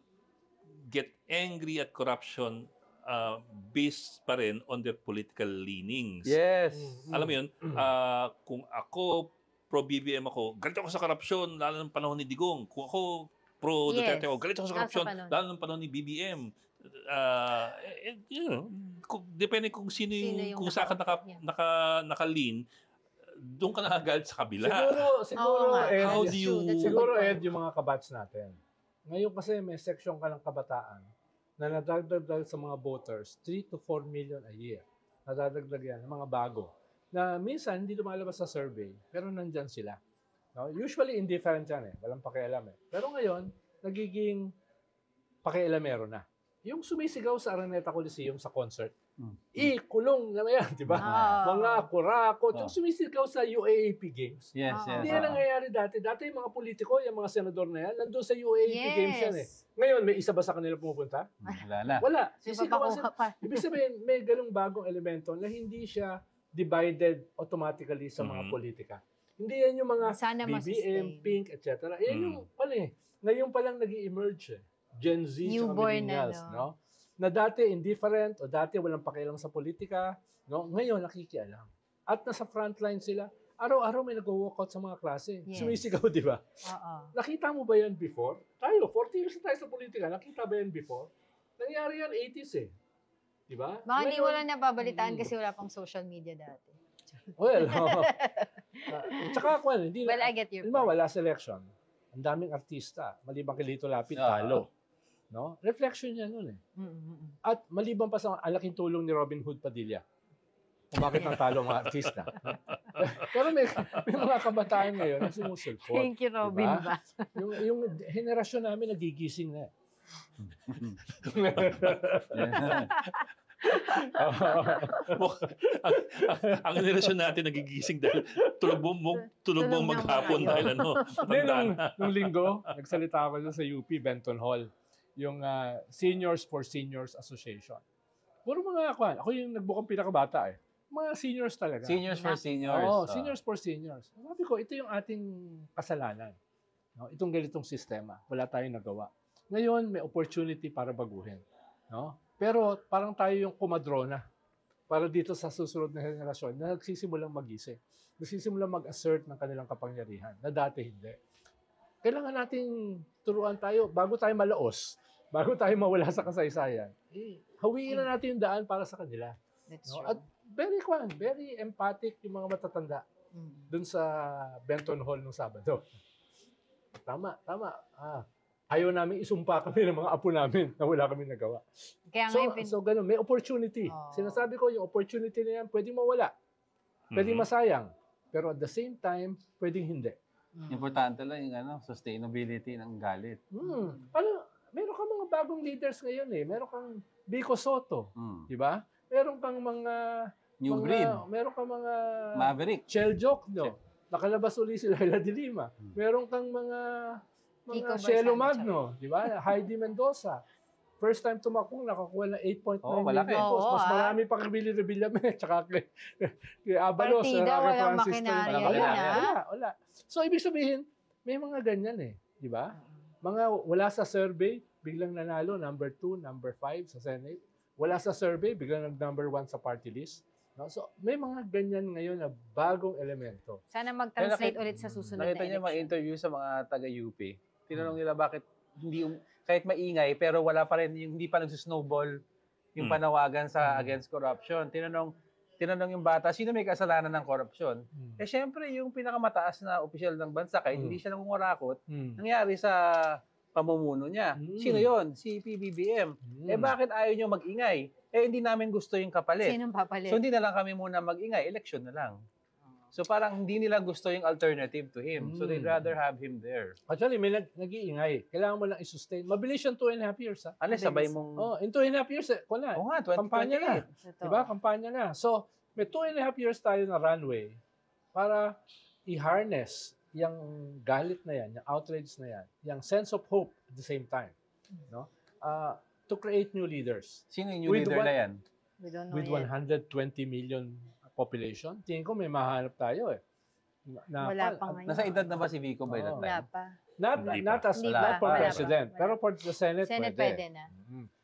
get angry at corruption based pa rin on their political leanings. Yes. Alam mo yun, kung ako pro-BBM ako, galit ako sa korupsyon, lalo ng panahon ni Digong. Kung ako pro-Duterte ako, galit ako sa korupsyon, lalo ng panahon ni BBM. Depende kung sino yung kung saan ka naka-lean, doon ka nakagalit sa kabila. Siguro, Ed, yung mga kabats natin. Ngayon kasi may section ka ng kabataan na nadagdag sa mga voters, 3 to 4 million a year. Nadadagdag yan, ng mga bago. Na minsan hindi lumalabas sa survey, pero nandyan sila. No? Usually indifferent yan walang pakialam Pero ngayon, nagiging pakialamero na. Yung sumisigaw sa Araneta Coliseum sa concert, kulong naman yan, di ba? Mga kurakot, yung sumisigaw sa UAAP Games. Yes. Hindi yan nangyayari dati. Dati yung mga politiko, yung mga senador na yan, nandun sa UAAP Games yan Ngayon, may isa ba sa kanila pumupunta? Wala. Ibig sabihin, may ganung bagong elemento na hindi siya divided automatically sa mga politika. Hindi yan yung mga BBM, Pink, etc. Yan yung ngayon pa lang nag-i-emerge Gen Z at millennials, no? Na dati indifferent o dati walang pakialam sa politika, no? Ngayon nakikialam. At nasa frontline sila. Araw-araw may nag-walkout sa mga klase. Sumisigaw, di ba? Nakita mo ba yan before? Tayo, 40 years na tayo sa politika. Nakita ba yan before? Nangyari yan 80s Di ba? Baka hindi mo lang nababalitaan kasi wala pang social media dati. Well, tsaka hindi well, I get your point. Wala selection. Ang daming artista. Maliban kay Lito Lapid, talo. No? Reflection yan nun At maliban pa sa alaking tulong ni Robin Hood Padilla. Kung bakit natalo ang mga artista. Pero may mga kabataan ngayon na sumusulpot. Thank you, Robin ba? Yung henerasyon namin nagigising na ang relasyon natin nagigising dahil tulog mong maghapon dahil nung linggo, nagsalita ako sa UP Benton Hall, yung Seniors for Seniors Association. Puro mga ako yung nagbukang pinakabata Mga seniors talaga. Seniors for seniors. Seniors for seniors. Sabi ko, ito yung ating kasalanan. No? Itong ganitong sistema. Wala tayong nagawa. Ngayon, may opportunity para baguhin. No? Pero parang tayo yung kumadrona para dito sa susunod na henerasyon na nagsisimulang mag-isip. Nagsisimulang mag-assert ng kanilang kapangyarihan na dati hindi. Kailangan nating turuan tayo bago tayo malaos, bago tayo mawala sa kasaysayan. Hawiin na natin yung daan para sa kanila. That's no? true. At very empathic yung mga matatanda dun sa Benton Hall nung Sabado. Tama. Ayaw namin isumpa kami ng mga apo namin na wala kami nagawa. Kaya so ganun, may opportunity. Sinasabi ko, yung opportunity na yan, pwedeng mawala. Pwedeng masayang. Pero at the same time, pwedeng hindi. Importante lang yung sustainability ng galit. Meron kang mga bagong leaders ngayon Meron kang Vico Soto. Di ba? Meron kang mga New breed. Meron kang mga Maverick. Chel Jokno. Nakalabas uli si Laila de Lima. Meron kang mga Shelo Magno, di ba? Heidi Mendoza. First time tumakong, nakakuha ng 8.9 million posts. Mas marami pa kay Billy Revillame, tsaka kay Abalos. Partida, walang makinarya. Wala. So, ibig sabihin, may mga ganyan di ba? Wala sa survey, biglang nanalo, number 2, number 5 sa Senate. Wala sa survey, biglang nag-number 1 sa party list. No? So, may mga ganyan ngayon na bagong elemento. Sana mag-translate ulit sa susunod na election. Nakita niya mga interview sa mga taga-UP. Tinanong nila bakit hindi kahit maingay pero wala pa rin yung hindi pa nagsusnowball yung panawagan sa against corruption. Tinanong yung bata, sino may kasalanan ng korupsyon? Syempre yung pinakamataas na opisyal ng bansa kahit hindi siya nangungurakot, nangyari sa pamumuno niya. Sino yon? Si PBBM. Bakit ayaw niyo mag-ingay? Hindi namin gusto yung kapalit. Sinong papalit? So hindi na lang kami muna mag-ingay, election na lang. So parang hindi nila gusto yung alternative to him. So they'd rather have him there. Actually, may nag-iingay. Kailangan mo lang i-sustain. Mabilis yung 2.5 years. Sabay mong... in 2.5 years, Oo nga, 2028. Kampanya na. Diba? Kampanya na. So, may 2.5 years tayo na runway para i-harness yung galit na yan, yung outrage na yan, yung sense of hope at the same time. No? To create new leaders. Sino yung new leader na yan? We don't know with 120 million population, tingin ko may mahanap tayo wala pa ngayon. Nasa edad na ba si Vico by that time? Wala pa. Not for president, pero for the Senate pwede na.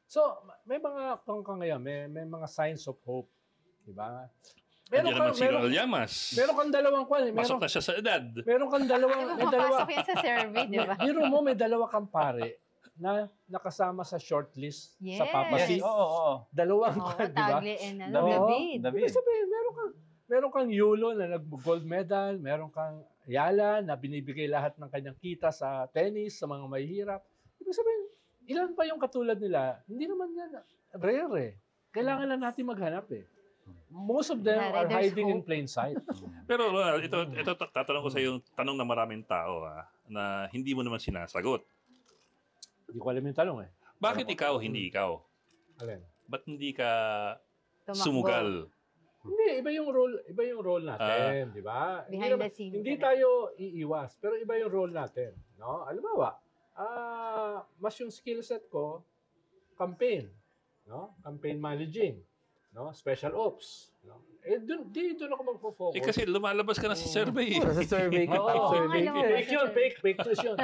So, may mga ngayon, may mga signs of hope. Diba? Meron kang si Ronald Llamas. Meron kang dalawang kwan. Pasok na siya sa edad. Meron kang dalawang... Papasok yan sa survey, di ba? Biro mo, may dalawa kang pare na nakasama sa shortlist sa Papasi. Oo. Dalawang kwan, di ba? Tagle and David. Sabihin, meron kang Yulo na nag-gold medal, meron kang Yala na binibigay lahat ng kanyang kita sa tennis, sa mga mahihirap. Ibig sabihin, ilan pa yung katulad nila? Hindi naman yan rare eh. Kailangan lang natin maghanap eh. Most of them are hiding in plain sight. Pero ito tatanong ko sa iyo yung tanong ng maraming tao na hindi mo naman sinasagot. Hindi ko alam yung tanong eh. Bakit ikaw, hindi ikaw? Alin? Ba't hindi ka sumugal? Hindi, iba yung role natin, di ba? Behind the scenes. Hindi tayo iiwas, pero iba yung role natin, no? Halimbawa, mas yung skill set ko campaign, no? Campaign managing. No, special ops, no. Doon ako magfo-focus. Kasi lumalabas ka na sa survey. Sa survey ka. Fake news yun.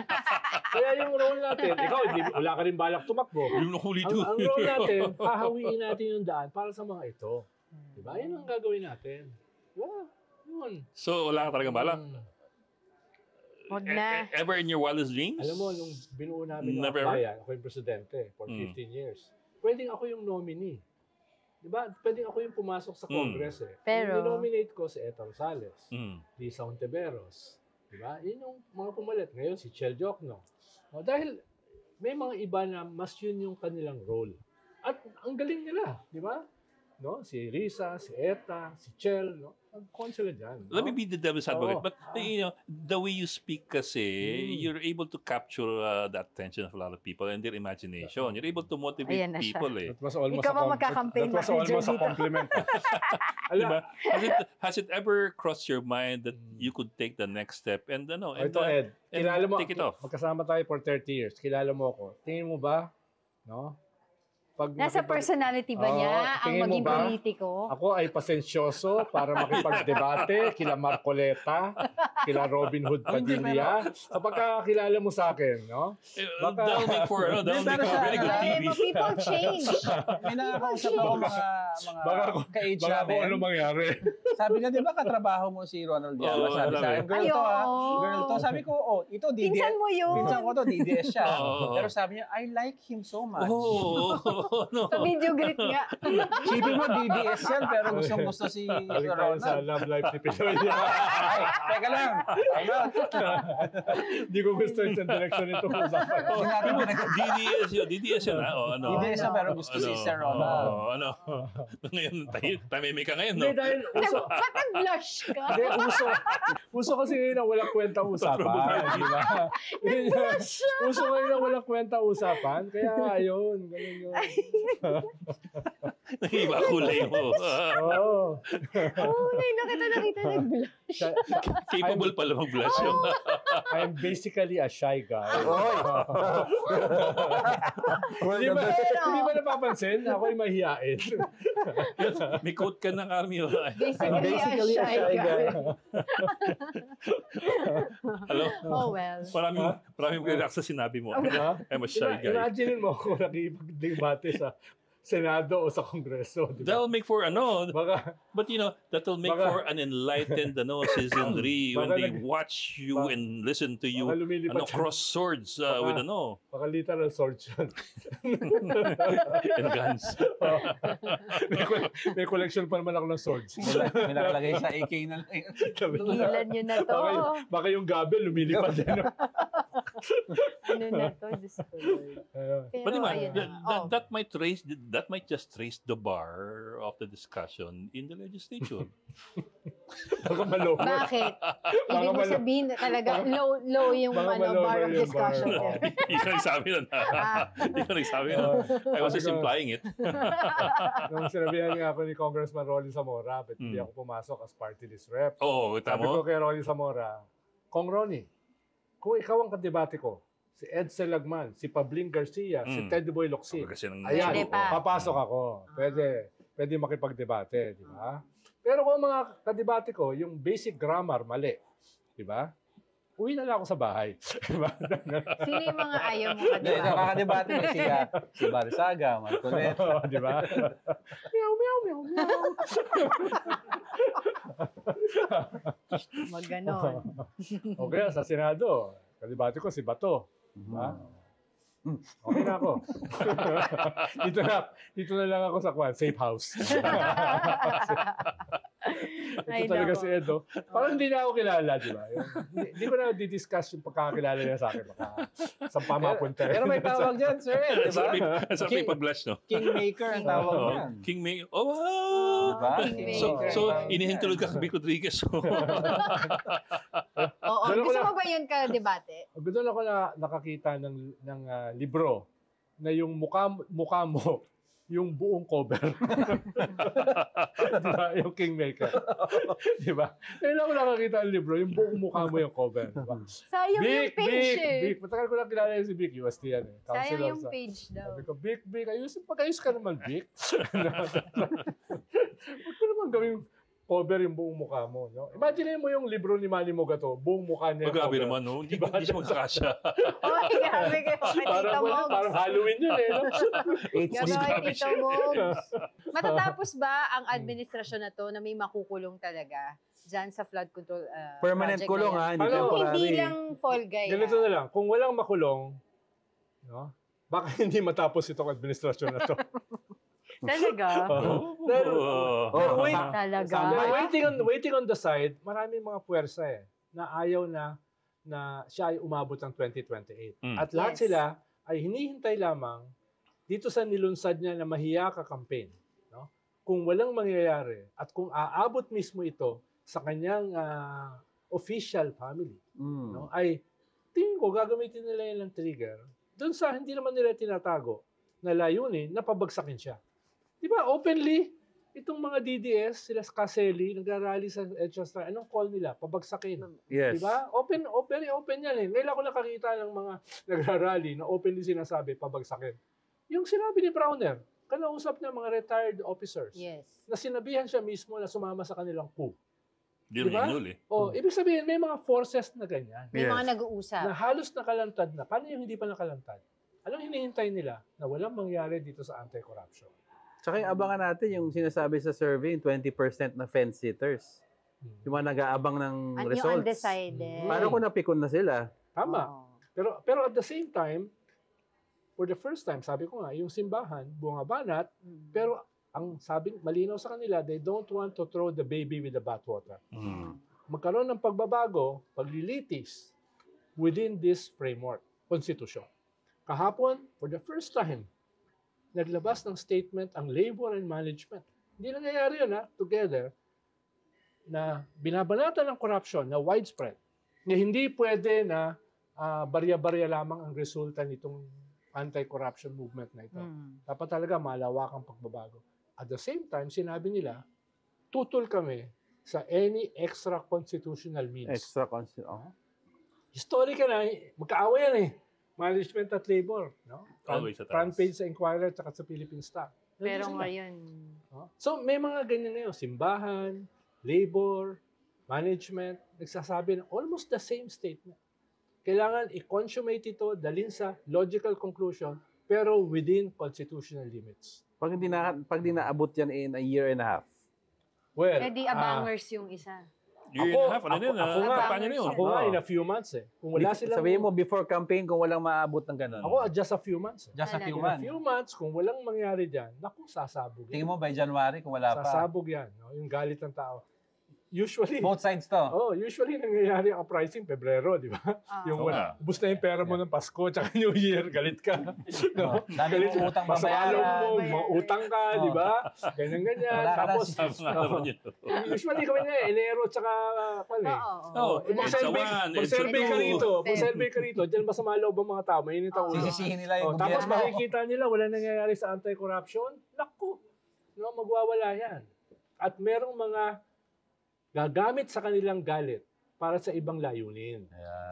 Kaya yung role natin, ikaw, wala ka rin balak tumakbo. Yung nakuli doon. Ang role natin, hahawiin natin yung daan para sa mga ito. Diba? Yun ang gagawin natin. Diba? Yun. So, wala ka talagang balak? Huwag na. Ever in your wildest dreams? Alam mo, nung binuo namin yung bayan, ako yung presidente for 15 years. Pwedeng ako yung nominee. Diba? Pwedeng ako yung pumasok sa Congress eh. Pero nominate ko si Eta Rosales, Lisa Ontiveros. Diba? Yun yung mga pumalit. Ngayon si Chel Diokno. No, dahil may mga iba na mas yun yung kanilang role. At ang galing nila. Diba? No? Si Risa, si Eta, si Chel. No? Nag-con sila dyan. Let me be the devil's advocate. But you know, the way you speak kasi, you're able to capture the attention of a lot of people and their imagination. You're able to motivate people eh. That was almost ikaw ang magkakampaign that was almost a compliment. Diba? Has it ever crossed your mind that you could take the next step and ito Ed, kilala mo, take it off? Magkasama tayo for 30 years. Kilala mo ako. Tingin mo ba, no? Nasa personality ba niya ang maging politiko? Ako ay pasensyoso para makipagdebate kila Marcoleta, kila Robin Hood Padilla. Kapag kilala mo sa akin, no? That'll make for very good TV. People change. May nakakausap ako mga ka-age namin. Baka ano mangyari. Sabi na, di ba katrabaho mo si Ronald Llamas? Sabi sa akin, girl to. Sabi ko, ito DDS. Pinsan mo yun. Pinsan ko to, DDS siya. Pero sabi niya, I like him so much. No. Video greet nga. Sipin mo, DDS yan, pero gusto si Ronald. Sa love life ni Pinoy. Ay, teka lang. Hindi ko gusto yung direction nito. DDS yun, DDS yan, pero gusto si Sir Ronald. Ngayon, tamimik ka ngayon, no? Hindi, dahil Ba't nag-blush ka? Hindi, uso kasi ngayon na walang kwenta usapan. Di ba? Uso ngayon na walang kwenta usapan. Kaya ayun, ganun yun. Iba kulay mo. Oo. Nakita nag-blush. Capable pala mag-blush yun. I'm basically a shy guy. Hindi ba napapansin? Ako ay mahihain. May quote ka ng Army. Basically a shy guy. Hello? Oh well. Maraming relax sa sinabi mo. I'm a shy guy. Imagine mo kung nakipag-debate sa Senado o sa Kongreso. Diba? That'll make for but that'll make for an enlightened citizenry when they watch you and listen to you cross swords with Baka literal swords yun. and guns. May collection pa naman ako ng swords. May nakalagay sa AK na lang. Ilan nyo na to. Baka yung gabel lumilipad din. Ano na to? But that might just raise the bar of the discussion in the legislature. Baka malo. Bakit? Ibig mo sabihin na talaga low yung bar of discussion there. Hindi ko nagsabi nun. I was just implying it. Nung sinabihan nga ako ni Congressman Rolly Zamora, but hindi ako pumasok as party list rep. Sabi ko kay Rolly Zamora, Kong Ronnie, kung ikaw ang kadebate ko, si Ed Selagman, si Pabling Garcia, si Ted Boy Locsin. Ayan, papasok ako. Pwede makipagdebate, di ba? Pero kung mga kadebate ko, yung basic grammar, mali. Di ba? uwi na lang ako sa bahay. Diba? Sino yung mga ayaw mo ka, Hindi, nakakadebate mo si Barisaga, Marcoleta. Di ba? Meow, meow, meow, meow. Mag-ganon. Okay, sa Senado, kadebate ko si Bato. Diba? Okay na ako. dito na lang ako sa safe house. Ito talaga si Edo. Parang hindi na ako kilala, di ba? Hindi ko na di-discuss yung pagkakakilala niya sa akin. Baka saan pa mapunta. Pero may tawag dyan, sir, di ba? Sa paper-blush, no? Kingmaker ang tawag dyan. Kingmaker. Oh, wow! Diba? So inihintulog ka kay Vic Rodriguez. Oo. Gusto mo ba yun ka-debate? Doon ako nakakita ng libro na yung mukha mo, yung buong cover. Diba? Yung Kingmaker. Diba? Ngayon ako nakakita ang libro, yung buong mukha mo yung cover. Diba? Sayang yung page Vic. Matagal ko lang kilala si Vic. UST yan eh. Sayang yung page daw. Sabi ko, Vic, pag-ayos ka naman, Vic. Huwag ko naman gawing cover yung buong mukha mo. No? Imagine mo yung libro ni Manny Mogato, buong mukha niya. Magabi naman, no? Hindi siya magsakasya. Oh, grabe kayo. Parang Halloween yun eh. No? Gano'n, Tito Mogs. Matatapos ba ang administrasyon na to na may makukulong talaga dyan sa flood control Permanent project kulong, na yan? ha? Hindi temporary. Hindi lang fall guy. Ganito na lang. Kung walang makulong, no? Baka hindi matapos itong administrasyon na to. Talaga? Talaga? Waiting on the side, maraming mga puwersa na ayaw na siya ay umabot ng 2028. At lahat sila ay hinihintay lamang dito sa nilunsad niya na mahiya ka campaign. No? Kung walang mangyayari at kung aabot mismo ito sa kanyang official family, no? Ay tingin ko gagamitin nila yan ng trigger doon sa hindi naman nila tinatago na layunin na pabagsakin siya. Di ba, openly, itong mga DDS, sila Caselli, nagrarally sa Edgestra, anong call nila? Pabagsakin. Yes. Di ba? Very open yan eh. Ngayon ako nakakita ng mga nagrarally na openly sinasabi, pabagsakin. Yung sinabi ni Browner, kanausap niya mga retired officers, na sinabihan siya mismo na sumama sa kanilang coup. Di ba? Ibig sabihin, may mga forces na ganyan. May mga nag-uusap. Na halos nakalantad na. Paano yung hindi pa nakalantad? Anong hinihintay nila na walang mangyari dito sa anti-corruption? Tsaka yung abangan natin yung sinasabi sa survey, 20% na fence-sitters. Yung mga nag-aabang ng results. Yung undecided. Paano kung napikon na sila? Tama. Pero at the same time, for the first time, sabi ko nga, yung simbahan, bungabanat, pero ang sabi, malinaw sa kanila, they don't want to throw the baby with the bathwater. Magkaroon ng pagbabago, paglilitis within this framework, constitution. Kahapon, for the first time, naglabas ng statement ang labor and management. Hindi nangyayari yun, together, na binabanatan ng corruption na widespread, na hindi pwede na barya-barya lamang ang resulta nitong anti-corruption movement na ito. Dapat talaga malawakang pagbabago. At the same time, sinabi nila, tutol kami sa any extra constitutional means. Extra constitutional. Historical na, magkaaway yan eh. Management at labor, no? Front page sa Inquirer at sa Philippine Star. Pero ngayon... So, may mga ganyan ngayon. Simbahan, labor, management, nagsasabi ng almost the same statement. Kailangan i-consummate ito, dalhin sa logical conclusion, pero within constitutional limits. Pag di naabot yan in a year and a half? Well, di abangers yung isa. Year and a half, Ako nga, in a few months eh. Kung wala silang... Sabihin mo, before campaign, kung walang maabot ng gano'n. Ako, just a few months. Just a few months. In a few months, kung walang mangyari dyan, naku, sasabog yan. Tingin mo, by January, kung wala pa. Sasabog yan. No? Yung galit ng tao. Usually, both sides to. Usually nangyayari ang pricing Pebrero, di ba? Yung ubus na yung pera mo ng Pasko tsaka New Year, galit ka. No? Galit mo utang babayaran. Mo, utang ka, di ba? Ganyan. Tapos, usually kami na Enero tsaka mag-survey ka rito, dyan ba sa mga loob ang mga tao, mainit ang ulo. Sisisihin nila yung tapos makikita nila, wala nangyayari sa anti-corruption, naku, no, magwawala yan. At merong mga gagamit sa kanilang galit para sa ibang layunin.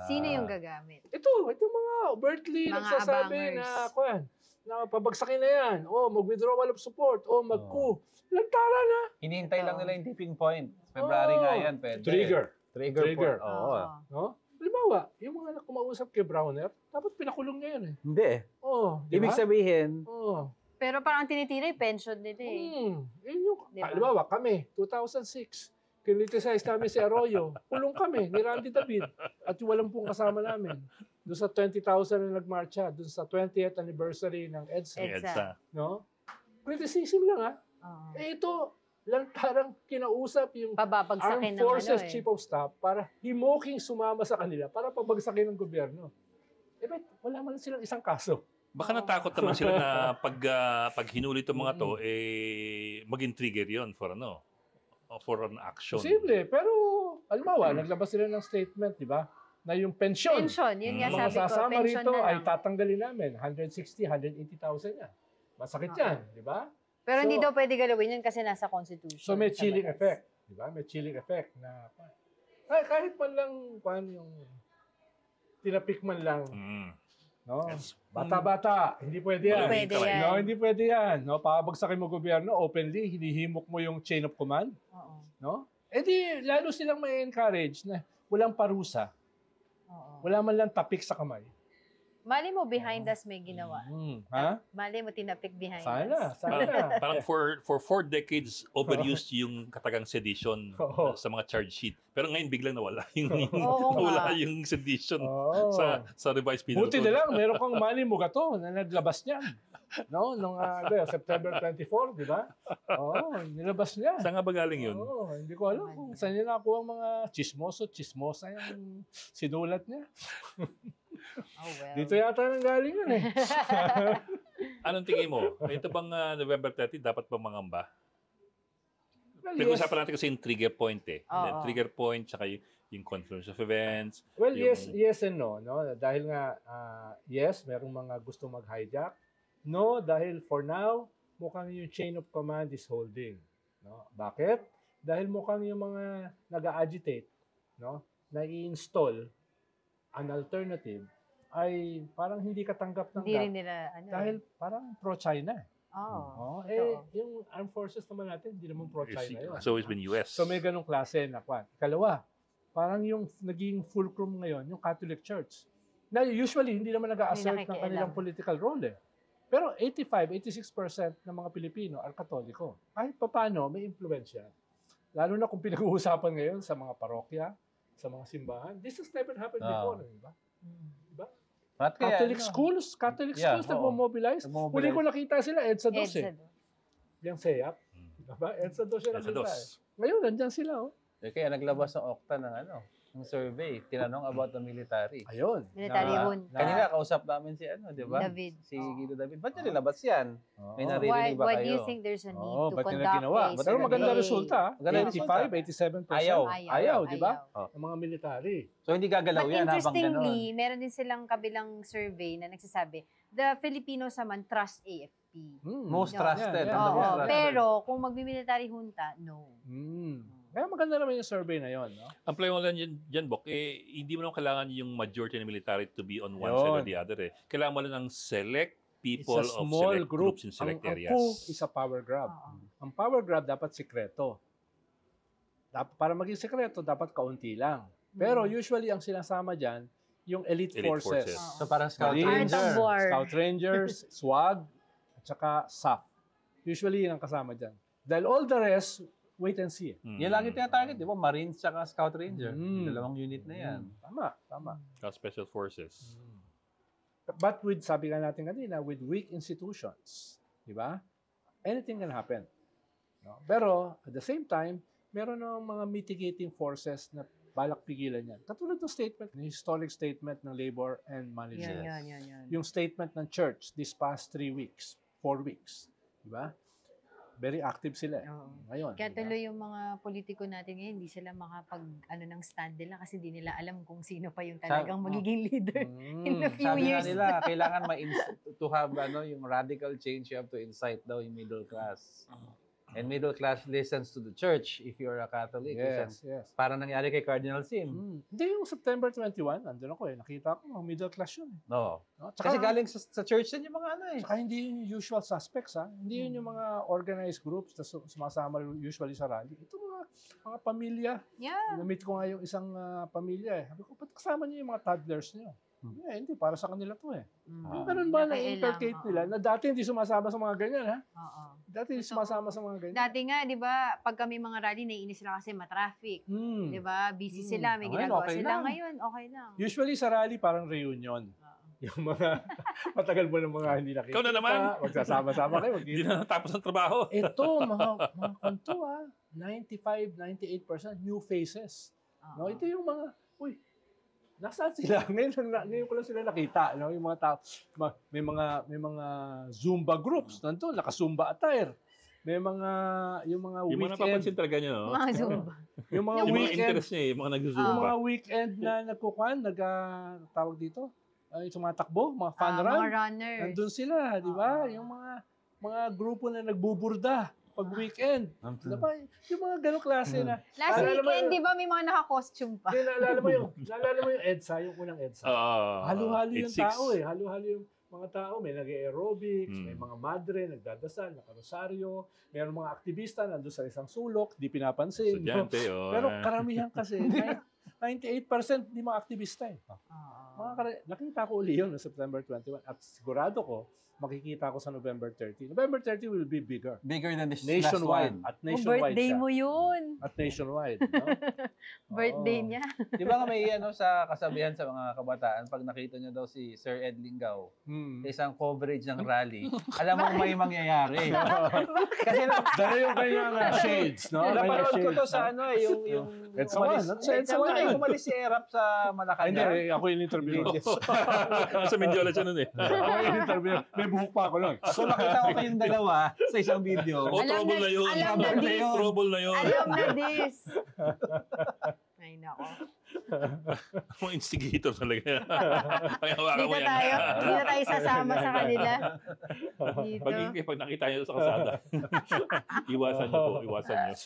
Sino yung gagamit? Ito mga overtly nagsasabi na pabagsakin na yan. Mag-withdrawal of support. Mag-coup. Lantara na. Hinihintay lang nila yung tipping point. February nga yan. Pwede. Trigger. Point. No? halimbawa, yung mga kumausap kay Browner, dapat pinakulong niya yun eh. Hindi eh. Oo, di Ibig ba? sabihin, Oo. Pero parang ang tinitira yung pension nila eh. Yun yung, Di ba? halimbawa, kami, 2006, kinriticize namin si Arroyo, kulong kami ni Randy David at yung walang pong kasama namin. Doon sa 20,000 na nagmarcha, doon sa 20th anniversary ng EDSA. EDSA. No? Criticism lang ha. Oo. Ito, lang parang kinausap yung Pababagsakin Armed ng Forces ano eh. Chief of Staff para himoking sumama sa kanila para pabagsakin ng gobyerno. Eh, ba't wala man silang isang kaso? Baka natakot naman sila na pag hinuli itong mga to, maging trigger yon for for an action. Posible, pero halimbawa, naglabas sila ng statement, di ba? Na yung pension. Pension, yun nga Mga sabi ko, sasama pension rito na ay lang. tatanggalin namin. 160, 180,000 yan. Masakit yan, di ba? Pero hindi So- daw pwede galawin yun kasi nasa constitution. So may sa chilling batas. effect, di ba? May chilling effect na kahit man lang yung tinapik man lang, no? Yes. Bata-bata, hindi pwede yan. Hindi pwede yan. No, hindi pwede yan. No, pabagsakin mo gobyerno openly, hinihimok mo yung chain of command, Oo. no? Eh di lalo silang may encourage na walang parusa, Oo. wala man lang tapik sa kamay. Mali mo behind us may ginawa. Ha? Mali mo tinapik behind Sana, us. sana. Parang for 4 decades, overused yung katagang sedition Oo. sa mga charge sheet. Pero ngayon biglang nawala yung, Oo nawala nga. yung sedition Oo. sa revised penal Buti code. na lang, meron kang Manny Mugato na naglabas niyan. No, nung September 24, di ba? Oo, nilabas niya. Saan nga ba galing yun? Oo, hindi ko alam kung saan niya nakuha ang mga chismosa yung sinulat niya. Oh, well. Dito yata nang galing yun eh. Anong tingin mo? Ito bang November 30, dapat bang mangamba? Well, Pinag-usapan natin kasi yung trigger point eh. Oo. Trigger point, tsaka yung confluence of events. Well, yung- yes and no. Dahil nga, yes, merong mga gusto mag-hijack. No, dahil for now, mukhang yung chain of command is holding. No? Bakit? Dahil mukhang yung mga nag-agitate, no, na i-install an alternative ay parang hindi katanggap ng Hindi rin nila, dahil parang pro-China. Oo. Yung armed forces naman natin, hindi naman pro-China yun. It's always been US. So may ganong klase na kwan. Ikalawa, parang yung naging fulcrum ngayon, yung Catholic Church. Na usually, hindi naman nag-a-assert ng kanilang political role eh. Pero 85-86% ng mga Pilipino are Katoliko. Kahit papano, may impluensya. Lalo na kung pinag-uusapan ngayon sa mga parokya, sa mga simbahan. This has never happened before. Diba? Diba? Catholic schools nagmo-mobilize. Huli ko nakita sila, EDSA 2 eh. Yung SEAP. Diba? EDSA 2 siya EDSA nakita 2. eh. Ngayon, nandyan sila oh. kaya naglabas ng Okta ng survey, tinanong about the military. Ayun. Military junta. Kanina kausap namin si di ba? David. Si Guido David. Ba't niya nilabas yan? May Oo. naririnig ba Why kayo? do you think there's a need to ba't nila conduct ginawa? a Pero maganda survey? resulta. Maganda resulta. 85, 87%. Ayaw. Ayaw, di ba? Oh. Ng mga military. So hindi gagalaw But yan habang interestingly, gano'n. meron din silang kabilang survey na nagsasabi, the Filipinos naman trust AFP. Most Yeah, trusted. yeah, Ano, Oo, most trusted. pero kung magmi-military junta, no. Kaya maganda naman yung survey na yon, no? Ang play mo lang dyan, Bok, hindi mo naman kailangan yung majority ng military to be on one Yun. side or the other eh. Kailangan mo lang ng select people It's a of small select group. groups in select Ang areas. coup is a power grab. Oo. Ang power grab dapat sikreto. Para maging sikreto, dapat kaunti lang. Pero usually, ang sinasama dyan, yung elite forces. So parang Scout Marines, Art of Ranger. war. Scout Rangers, SWAG, at saka SAF. Usually, yun ang kasama dyan. Dahil all the rest, wait and see. Yan lagi tinatarget, di ba? Marines tsaka Scout Ranger. Dalawang unit na yan. Tama. Special forces. But sabi nga natin kanina, with weak institutions, di ba? Anything can happen. No? Pero, at the same time, meron ng mga mitigating forces na balak pigilan yan. Katulad ng statement, ng historic statement ng labor and management. Yan. Yung statement ng church this past 4 weeks. Di ba? Very active sila. Oo. Ngayon. Kaya di ba? tuloy yung mga politiko natin ngayon, hindi sila ng stand nila kasi hindi nila alam kung sino pa yung talagang magiging leader in a few Sabi nga years. nila, kailangan to have yung radical change, you have to incite daw yung middle class. And middle class listens to the church if you're a Catholic. Yes. Parang nangyari kay Cardinal Sin. Hindi, yung September 21, nandun ako nakita ko, middle class yun. No. Tsaka, Kasi galing sa church din yung mga Tsaka hindi yun yung usual suspects, Hindi yun yung mga organized groups na sumasama usually sa rally. Ito mga pamilya. Yeah. Na-meet ko nga yung isang pamilya. Sabi ko, ba't kasama niyo yung mga toddlers niyo? Hindi, para sa kanila to Ganun ba na-inculcate nila na dati hindi sumasama sa mga ganyan, Oo. Dati hindi sumasama sa mga ganyan. Dati nga, di ba, pag kami mga rally, naiinis sila kasi matraffic. Di ba? Busy sila, may Ngayon, ginagawa okay sila. lang. Ngayon, okay lang. Usually sa rally, parang reunion. Yung mga matagal mo ng mga hindi nakikita. Ikaw na naman. Magsasama-sama kayo. Hindi na natapos ang trabaho. Ito, mga kanto 95-98% new faces. No, ito yung mga, nasaan sila? Ngayon ko lang sila nakita, yung mga tao, may mga Zumba groups nandoon, naka-Zumba attire. May mga yung mga yung weekend, mga napapansin talaga niyo, no? Mga Zumba. yung mga Yung mga weekend, interest niya, yung mga nag-Zumba. yung mga weekend na tawag dito, yung tumatakbo, mga fun run. Mga runners. Nandun sila, di ba? Yung mga grupo na nagbuburda pag weekend. Diba? Yung mga ganong klase na. Last weekend, di ba, may mga naka-costume pa? Naalala mo yung EDSA, yung unang EDSA. Halo-halo yung tao Halo-halo yung mga tao. May nag-aerobics, may mga madre, nagdadasal, naka-rosaryo. Mayroong mga aktivista nandun sa isang sulok, di pinapansin. Estudyante, Pero karamihan kasi, 98% di mga aktivista nakita ko uli yun no September 21 at sigurado ko makikita ko sa November 30. November 30 will be bigger. Bigger than this nationwide. last one. At nationwide birthday siya. mo yun. At nationwide. No? Birthday niya. Di ba nga may sa kasabihan sa mga kabataan, pag nakita nyo daw si Sir Ed Lingao sa isang coverage ng rally, alam mo may mangyayari. Kasi dahil yung kanyang shades, no? Napanood ko to sa yung umalis si Erap sa Malacanang. Hindi, ako yung interview. Sa Mindiola siya nun Ako yung interview. May buhok pa ako nun. So nakita ko kayong dalawa sa isang video. Trouble na yun. Alam na this. Trouble na yun. Alam na this. Ay, nako. Mga instigator talaga. Kaya hawakan mo Hindi yan. na tayo sasama sa kanila. Dito. Pag nakita nyo sa kasada, iwasan nyo po. Iwasan nyo.